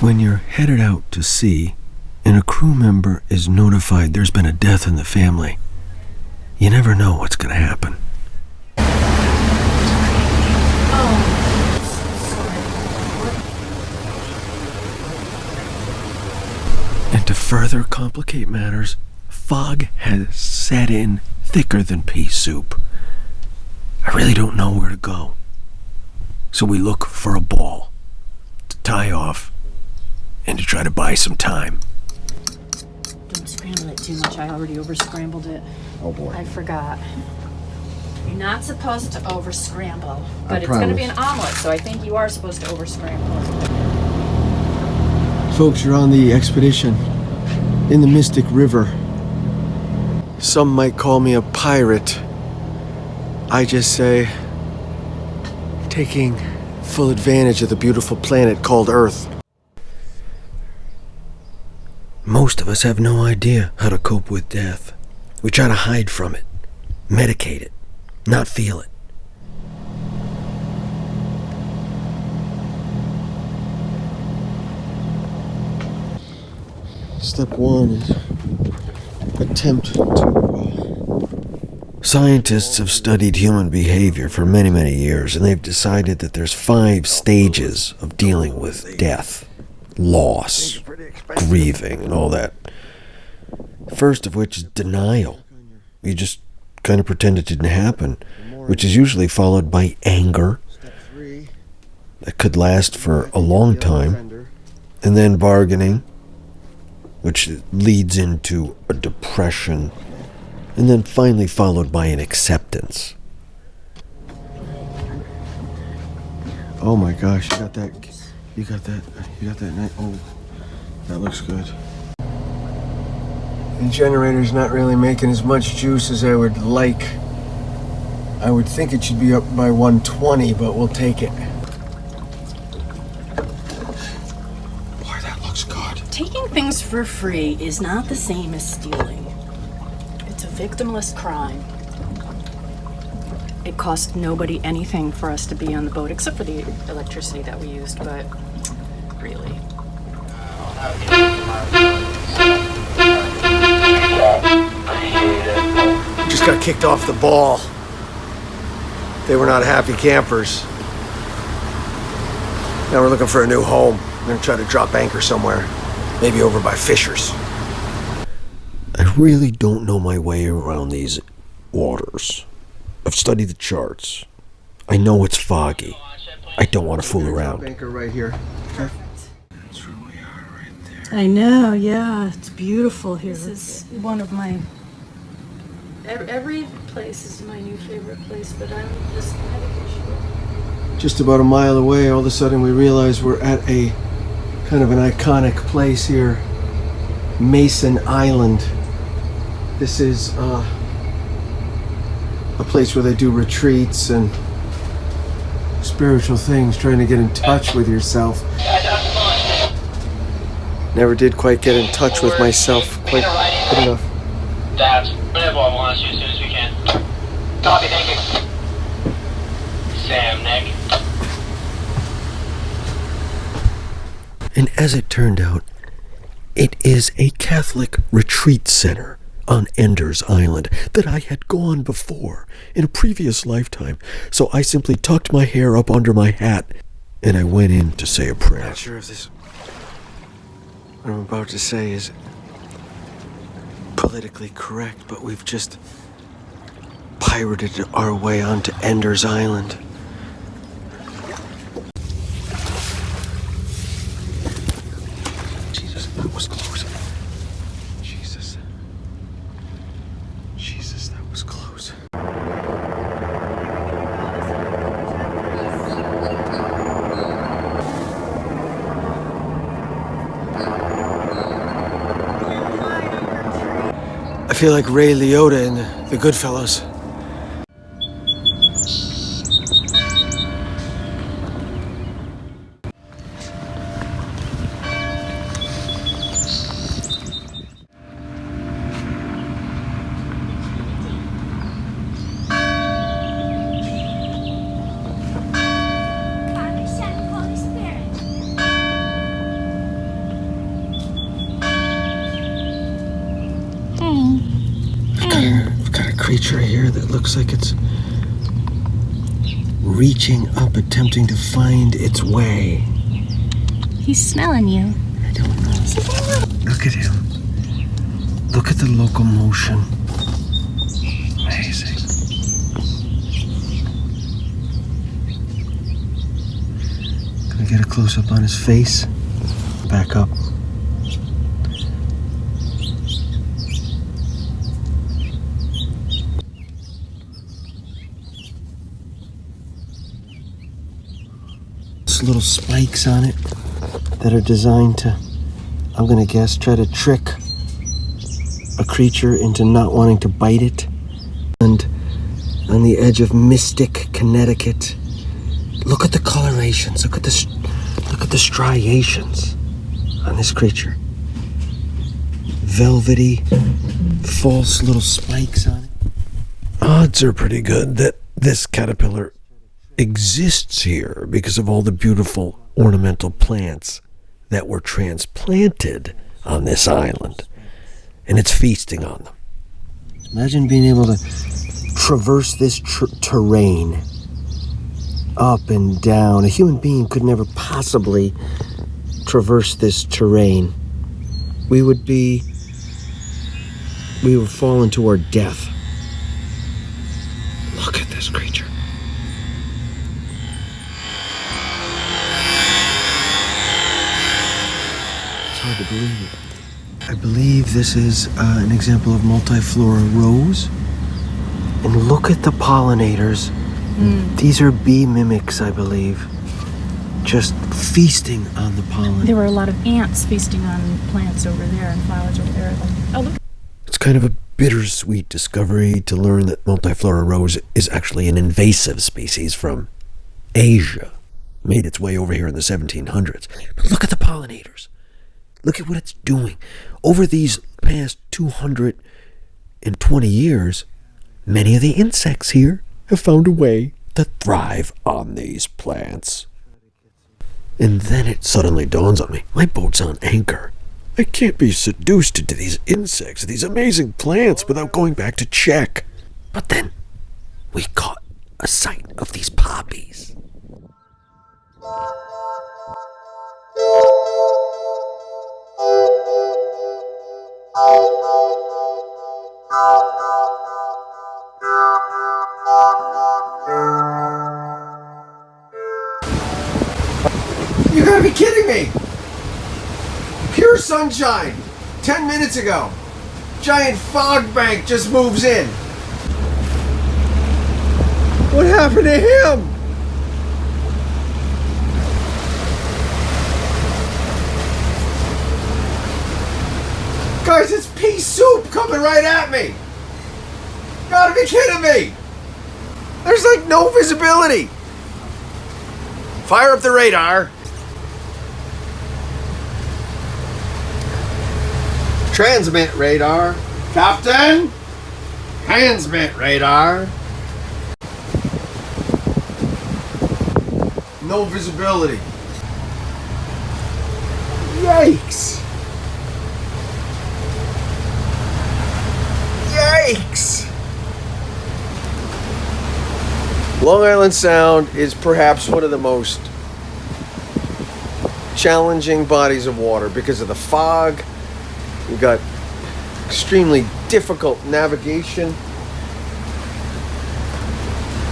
When you're headed out to sea and a crew member is notified there's been a death in the family, you never know what's going to happen. And to further complicate matters, fog has set in thicker than pea soup. I really don't know where to go. So we look for a ball to tie off and to try to buy some time. Don't scramble it too much. I already over-scrambled it. Oh boy. I forgot. You're not supposed to over-scramble. But it's promise. going to be an omelet, so I think you are supposed to over-scramble. Folks, you're on the expedition in the Mystic River. Some might call me a pirate. I just say, taking full advantage of the beautiful planet called Earth. Most of us have no idea how to cope with death. We try to hide from it, medicate it, not feel it. Step one is attempt to... Scientists have studied human behavior for many, many years, and they've decided that there's 5 stages of dealing with death, loss, grieving, and all that. First of which is denial. You just kind of pretend it didn't happen, which is usually followed by anger that could last for a long time, and then bargaining, which leads into a depression, and then finally followed by an acceptance. Oh my gosh, you got that night. Oh, that looks good. The generator's not really making as much juice as I would like. I would think it should be up by 120, but we'll take it. Boy, that looks good. Taking things for free is not the same as stealing. It's a victimless crime. It cost nobody anything for us to be on the boat, except for the electricity that we used, but really. Just got kicked off the ball. They were not happy campers. Now we're looking for a new home. We're gonna try to drop anchor somewhere, maybe over by Fisher's. I really don't know my way around these waters. I've studied the charts. I know it's foggy. I don't want to fool around. Anchor right here. Okay. That's where we are, right there. I know, yeah. It's beautiful here. This is one of my... Every place is my new favorite place, but I'm just Just about a mile away, all of a sudden we realize we're at a kind of an iconic place here, Mason Island. This is a place where they do retreats and spiritual things, trying to get in touch with yourself. Never did quite get in touch with myself quite good enough. That's whatever I want to as soon as we can. Copy, thank you. Sam, Nick. And as it turned out, it is a Catholic retreat center on Ender's Island that I had gone before in a previous lifetime. So I simply tucked my hair up under my hat and I went in to say a prayer. Not sure if this, what I'm about to say is politically correct, but we've just pirated our way onto Ender's Island. Jesus, that was close. Jesus, that was close. I feel like Ray Liotta in the Goodfellas. creature here that looks like it's reaching up, attempting to find its way. He's smelling you. I don't know. Look at him. Look at the locomotion. Amazing. Can I get a close-up on his face? Back up. Little spikes on it that are designed to, I'm gonna guess, try to trick a creature into not wanting to bite it. And on the edge of Mystic, Connecticut, look at the colorations, look at the striations on this creature. Velvety, false little spikes on it. Odds are pretty good that this caterpillar exists here because of all the beautiful ornamental plants that were transplanted on this island, and it's feasting on them. Imagine being able to traverse this terrain up and down. A human being could never possibly traverse this terrain. We would fall into our death. Look at this creature. Hard to believe it. I believe this is an example of multiflora rose. And look at the pollinators. These are bee mimics, I believe. Just feasting on the pollen. There were a lot of ants feasting on plants over there and flowers over there. Oh, look. It's kind of a bittersweet discovery to learn that multiflora rose is actually an invasive species from Asia. Made its way over here in the 1700s. But look at the pollinators. Look at what it's doing. Over these past 220 years, many of the insects here have found a way to thrive on these plants. And then it suddenly dawns on me, my boat's on anchor. I can't be seduced into these insects, these amazing plants, without going back to check. But then we caught a sight of these poppies. You gotta be kidding me! Pure sunshine! 10 minutes ago! Giant fog bank just moves in! What happened to him? Guys, it's pea soup coming right at me! Gotta be kidding me! There's like no visibility! Fire up the radar! Transmit radar. Captain! Transmit radar. No visibility. Yikes! Yikes! Long Island Sound is perhaps one of the most challenging bodies of water because of the fog. We've got extremely difficult navigation.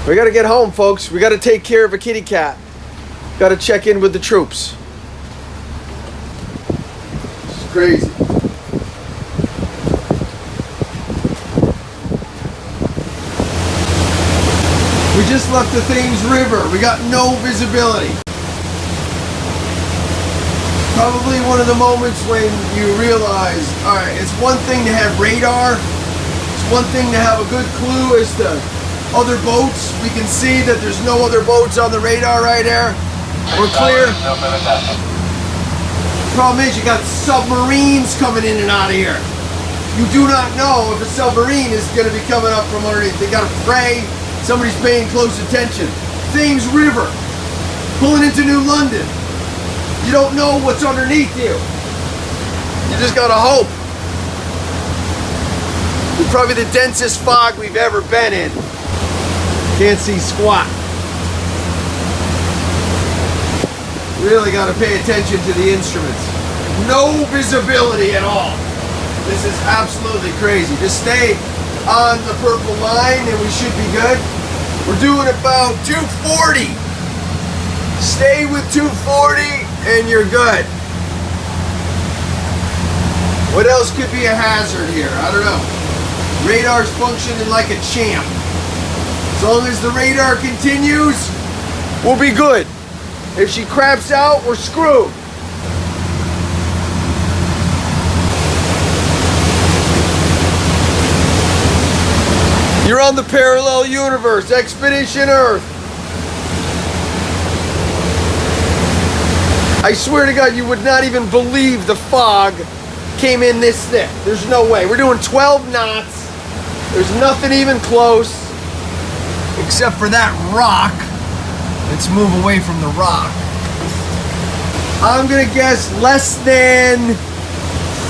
We gotta get home, folks. We gotta take care of a kitty cat. Gotta check in with the troops. It's crazy. We just left the Thames River. We got no visibility. Probably one of the moments when you realize, alright, it's one thing to have radar, it's one thing to have a good clue as to other boats. We can see that there's no other boats on the radar right there. We're clear. Problem is, you got submarines coming in and out of here. You do not know if a submarine is going to be coming up from underneath. They got to pray somebody's paying close attention. Thames River, pulling into New London. You don't know what's underneath you. You just gotta hope. It's probably the densest fog we've ever been in. Can't see squat. Really got to pay attention to the instruments. No visibility at all. This is absolutely crazy. Just stay on the purple line and we should be good. We're doing about 240. Stay with 240 and you're good. What else could be a hazard here? I don't know. Radar's functioning like a champ. As long as the radar continues, we'll be good. If she craps out, we're screwed. You're on the parallel universe, Expedition Earth. I swear to God, you would not even believe the fog came in this thick. There's no way. We're doing 12 knots. There's nothing even close, except for that rock. Let's move away from the rock. I'm gonna guess less than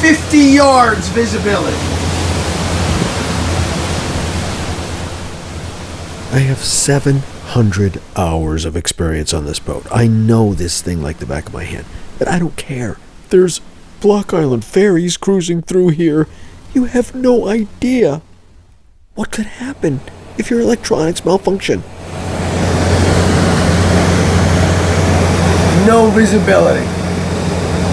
50 yards visibility. I have 700 hours of experience on this boat. I know this thing like the back of my hand, but I don't care. There's Block Island ferries cruising through here. You have no idea what could happen if your electronics malfunction. No visibility.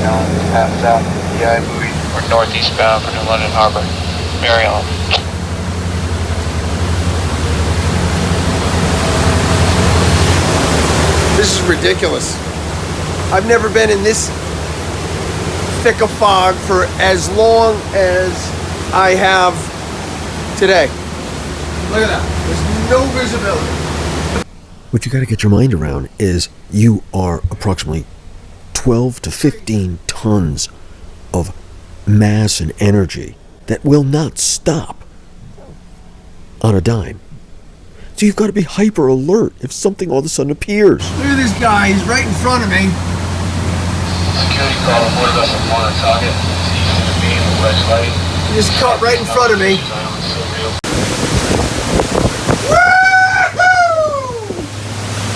No, path south of the PI buoy. We're northeast bound for New London Harbor. Mary Ellen. This is ridiculous. I've never been in this thick of fog for as long as I have today. Look at that. There's no visibility. What you got to get your mind around is you are approximately 12 to 15 tons of mass and energy that will not stop on a dime. So you've got to be hyper alert if something all of a sudden appears. Look at this guy. He's right in front of me. Security call aboard vessel 1 on target. East of the beam, west light. He just cut right in front of me.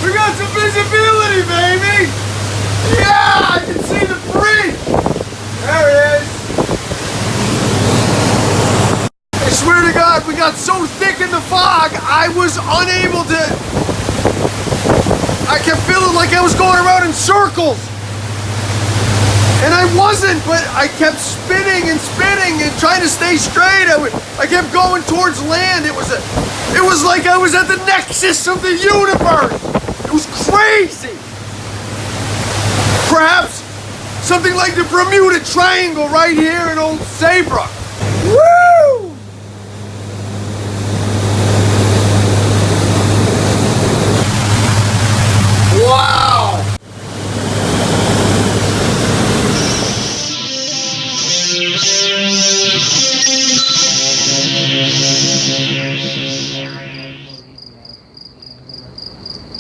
We got some visibility, baby! Yeah! I can see the bridge! There it is! I swear to God, we got so thick in the fog, I was unable to... I kept feeling like I was going around in circles! And I wasn't, but I kept spinning and trying to stay straight. I kept going towards land. It was like I was at the nexus of the universe. It was crazy. Perhaps something like the Bermuda Triangle right here in Old Saybrook. Woo! Wow!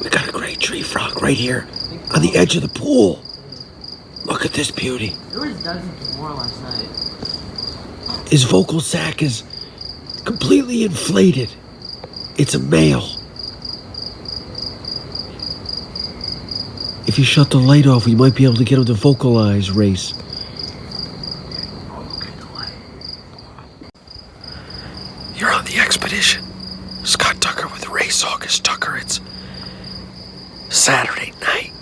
We got a great tree frog right here on the edge of the pool. Look at this beauty. There was dozens more last night. His vocal sac is completely inflated. It's a male. If you shut the light off, we might be able to get him to vocalize, Race. You're on the expedition. Scott Tucker with Race August Tucker. It's Saturday night,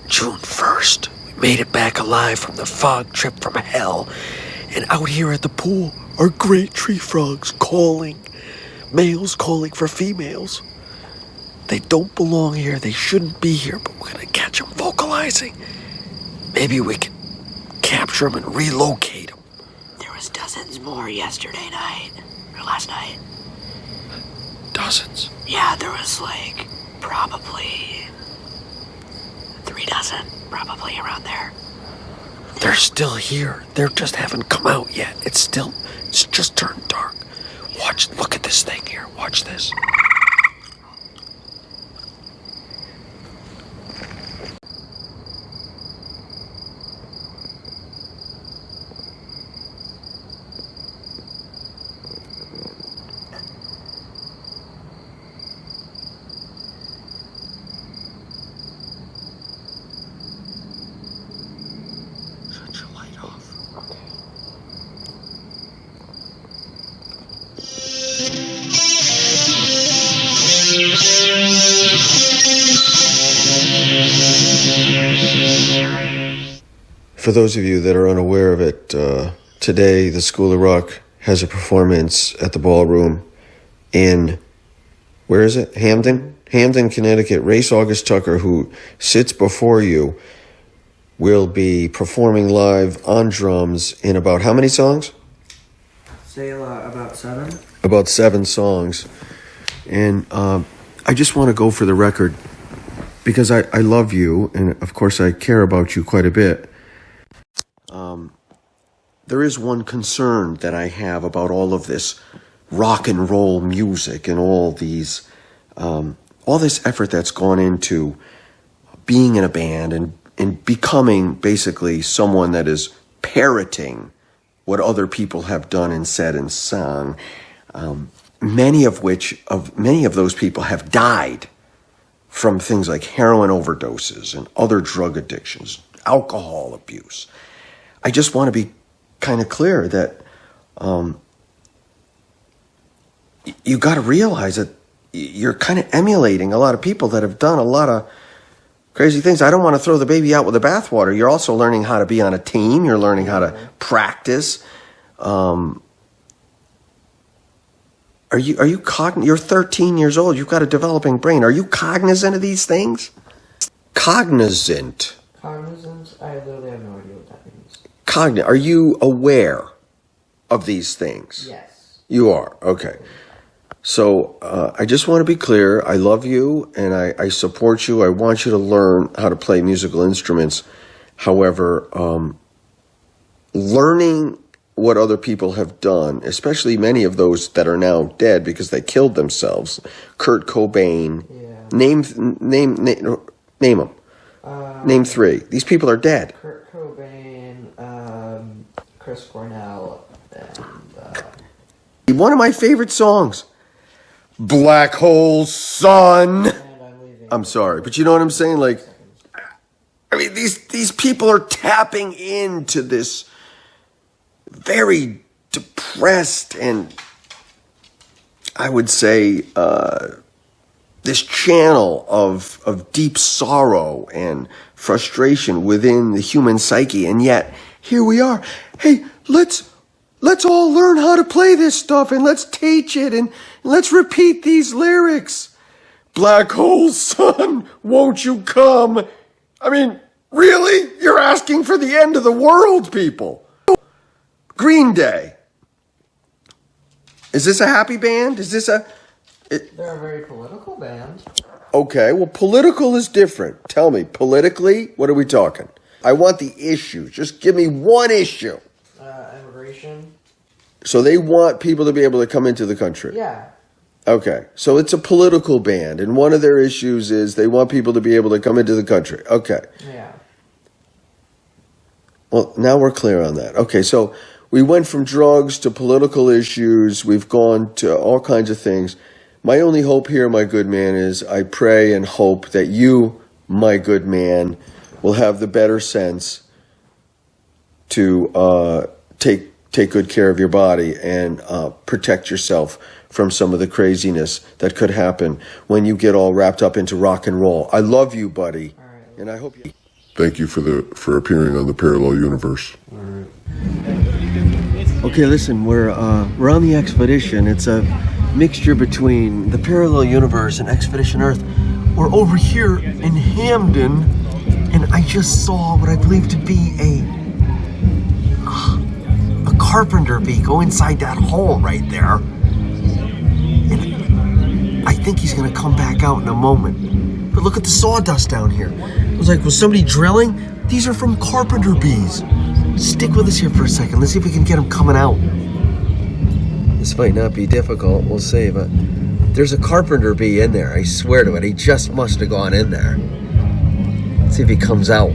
June 1st. We made it back alive from the fog trip from hell. And out here at the pool are great tree frogs calling. Males calling for females. They don't belong here. They shouldn't be here, but we're going to catch them vocalizing. Maybe we can capture them and relocate them. There was dozens more yesterday night. Or last night. Dozens? Yeah, there was like probably 3 dozen. Probably around there. They're still here. They just haven't come out yet. It's just turned dark. Look at this thing here. Watch this. for those of you that are unaware of it, today the School of Rock has a performance at the ballroom in, where is it? Hamden, Connecticut. Race August Tucker, who sits before you, will be performing live on drums in about how many songs? Say about 7. About 7 songs. And I just want to go for the record, because I love you, and of course I care about you quite a bit. There is one concern that I have about all of this rock and roll music and all this effort that's gone into being in a band and becoming basically someone that is parroting what other people have done and said and sung. Many of those people have died from things like heroin overdoses and other drug addictions, alcohol abuse. I just want to be kind of clear that you got to realize that you're kind of emulating a lot of people that have done a lot of crazy things. I don't want to throw the baby out with the bathwater. You're also learning how to be on a team. You're learning how to practice. Are you cognizant? You're 13 years old. You've got a developing brain. Are you cognizant of these things? Cognizant. Cognizance? I literally have no idea what that means. Are you aware of these things? Yes. You are. Okay. So I just want to be clear. I love you and I support you. I want you to learn how to play musical instruments. However, learning what other people have done, especially many of those that are now dead because they killed themselves. Kurt Cobain. Yeah. Name them. Name 3. These people are dead. Kurt Cobain, Chris Cornell, and One of my favorite songs, Black Hole Sun. I'm sorry, but you know what I'm saying? Like, I mean, these people are tapping into this very depressed and, I would say, this channel of deep sorrow and frustration within the human psyche. And yet, here we are. Hey, let's all learn how to play this stuff and let's teach it and let's repeat these lyrics. Black hole sun, won't you come? I mean, really? You're asking for the end of the world, people. Green Day. Is this a happy band? Is this they're a very political band. Okay, well, political is different. Tell me, politically, what are we talking? I want the issues. Just give me one issue. Immigration. So they want people to be able to come into the country. Yeah. Okay, so it's a political band, and one of their issues is they want people to be able to come into the country. Okay. Yeah. Well, now we're clear on that. Okay, so we went from drugs to political issues. We've gone to all kinds of things. My only hope here, my good man, is I pray and hope that you, my good man, will have the better sense to take good care of your body and protect yourself from some of the craziness that could happen when you get all wrapped up into rock and roll. I love you, buddy, and I hope you. Thank you for appearing on the Parallel Universe. Okay, listen, we're on the Expedition. It's a mixture between the Parallel Universe and Expedition Earth. We're over here in Hamden, and I just saw what I believe to be a carpenter bee go inside that hole right there. And I think he's gonna come back out in a moment. But look at the sawdust down here. I was like, was somebody drilling? These are from carpenter bees. Stick with us here for a second. Let's see if we can get them coming out. This might not be difficult, we'll see, but there's a carpenter bee in there. I swear to it, he just must have gone in there. Let's see if he comes out.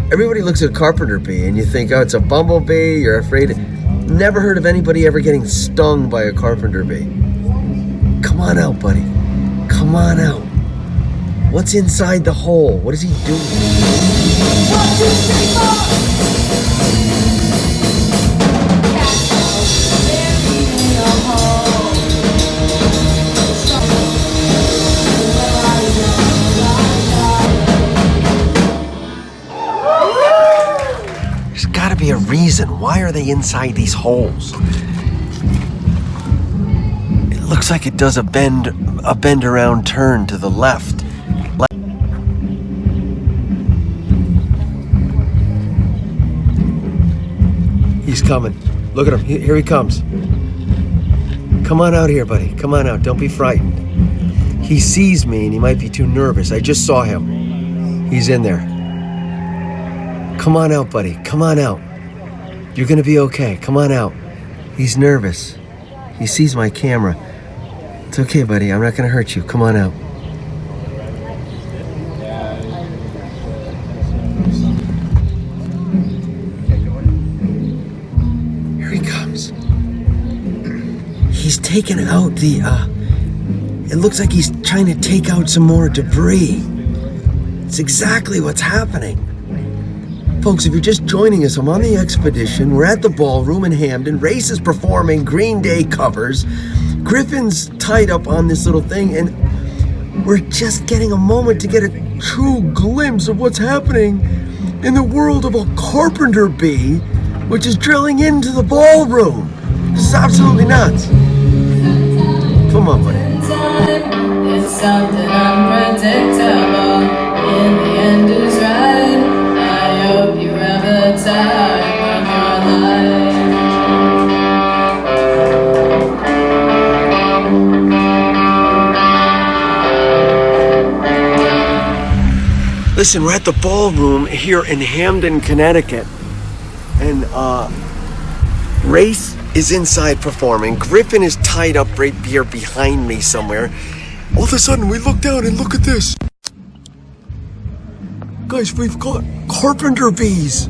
Everybody looks at a carpenter bee and you think, oh, it's a bumblebee, you're afraid. Never heard of anybody ever getting stung by a carpenter bee. Come on out, buddy. Come on out. What's inside the hole? What is he doing? 1, 2, 3, 4. reason. Why are they inside these holes? It looks like it does a bend around turn to the left. He's coming. Look at him. Here he comes. Come on out here, buddy. Come on out. Don't be frightened. He sees me and he might be too nervous. I just saw him. He's in there. Come on out, buddy. Come on out. You're gonna be okay. Come on out. He's nervous. He sees my camera. It's okay, buddy. I'm not gonna hurt you. Come on out. Here he comes. He's taken out the, it looks like he's trying to take out some more debris. It's exactly what's happening. Folks, if you're just joining us, I'm on the expedition. We're at the ballroom in Hamden. Race is performing Green Day covers. Griffin's tied up on this little thing, and we're just getting a moment to get a true glimpse of what's happening in the world of a carpenter bee, which is drilling into the ballroom. This is absolutely nuts. Come on, buddy. It's something unpredictable. In the end is right. I hope you have a time of your life. Listen, we're at the ballroom here in Hamden, Connecticut. And Race is inside performing. Griffin is tied up right here behind me somewhere. All of a sudden, we look down and look at this. Guys, we've got carpenter bees.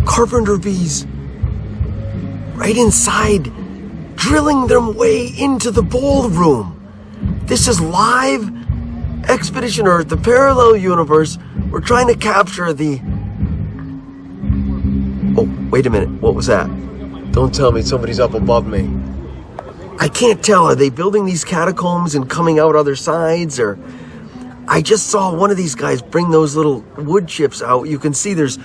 Carpenter bees. Right inside, drilling their way into the ballroom. This is live Expedition Earth, the parallel universe. We're trying to capture the... Oh, wait a minute. What was that? Don't tell me somebody's up above me. I can't tell. Are they building these catacombs and coming out other sides? Or I just saw one of these guys bring those little wood chips out. You can see there's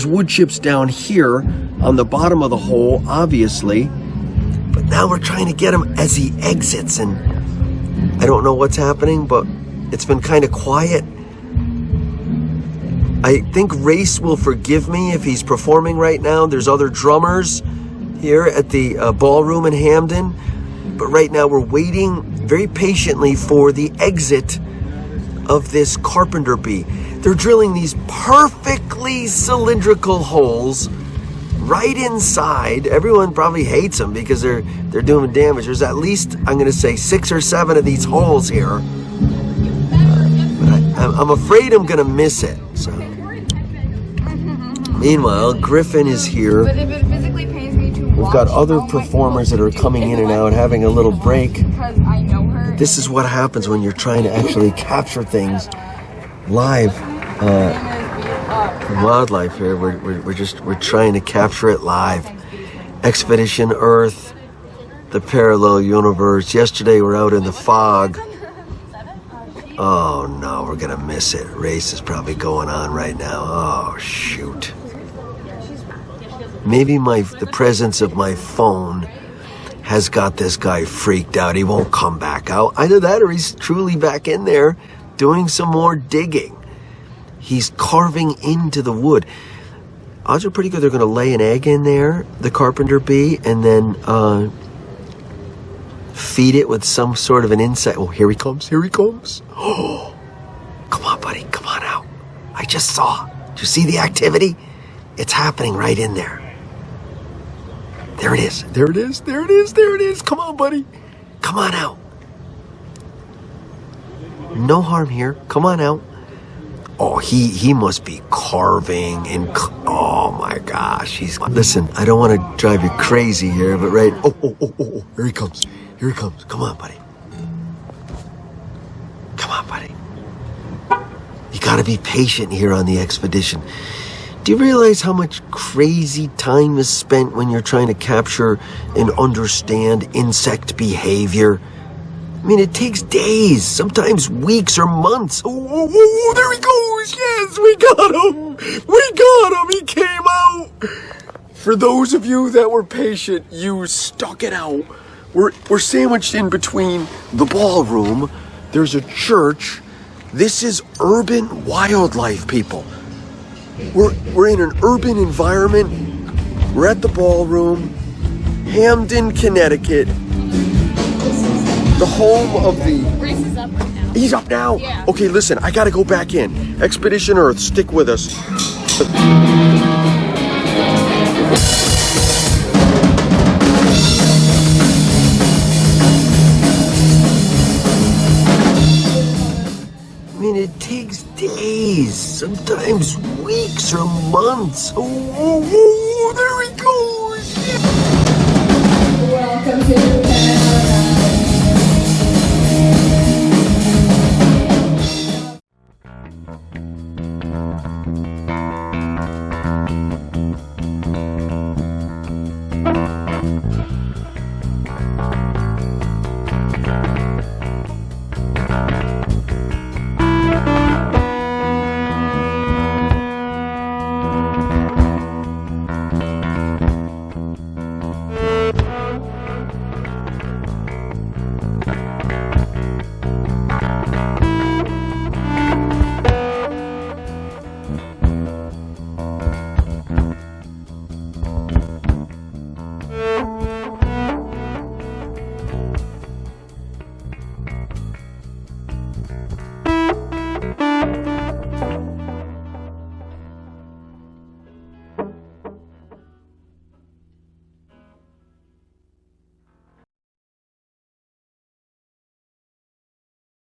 wood chips down here on the bottom of the hole, obviously. But now we're trying to get him as he exits. And I don't know what's happening, but it's been kind of quiet. I think Race will forgive me if he's performing right now. There's other drummers here at the ballroom in Hamden. But right now we're waiting very patiently for the exit of this carpenter bee. They're drilling these perfectly cylindrical holes right inside. Everyone probably hates them because they're doing damage. There's at least, I'm going to say, 6 or 7 of these holes here. But I'm afraid I'm going to miss it. So. Meanwhile, Griffin is here. But if it physically pains me to We've got other performers that are coming in and out, having a little break. because I know her. This is what happens when you're trying to actually capture things live. Wildlife here. We're trying to capture it live. Expedition Earth, the parallel universe. Yesterday we're out in the fog. Oh no, we're gonna miss it. Race is probably going on right now. Oh shoot. Maybe the presence of my phone has got this guy freaked out. He won't come back out. Either that or he's truly back in there doing some more digging. He's carving into the wood. Odds are pretty good they're going to lay an egg in there, the carpenter bee, and then feed it with some sort of an insect. Oh, here he comes. Here he comes. Oh, come on, buddy. Come on out. I just saw. Did you see the activity? It's happening right in there. There it is. There it is. There it is. There it is. Come on, buddy. Come on out. No harm here. Come on out. Oh, he must be carving and... Oh, my gosh. Listen, I don't want to drive you crazy here, but right... Oh. Here he comes. Here he comes. Come on, buddy. Come on, buddy. You got to be patient here on the expedition. Do you realize how much crazy time is spent when you're trying to capture and understand insect behavior? I mean, it takes days, sometimes weeks or months. Oh, there he goes. Yes, we got him. We got him. He came out. For those of you that were patient, you stuck it out. We're sandwiched in between the ballroom. There's a church. This is urban wildlife, people. We're in an urban environment. We're at the ballroom, Hamden, Connecticut. The home of the... Reese is up right now. He's up now? Yeah. Okay, listen, I gotta go back in. Expedition Earth, stick with us. I mean, it takes days, sometimes weeks or months. Oh, there he goes! Welcome to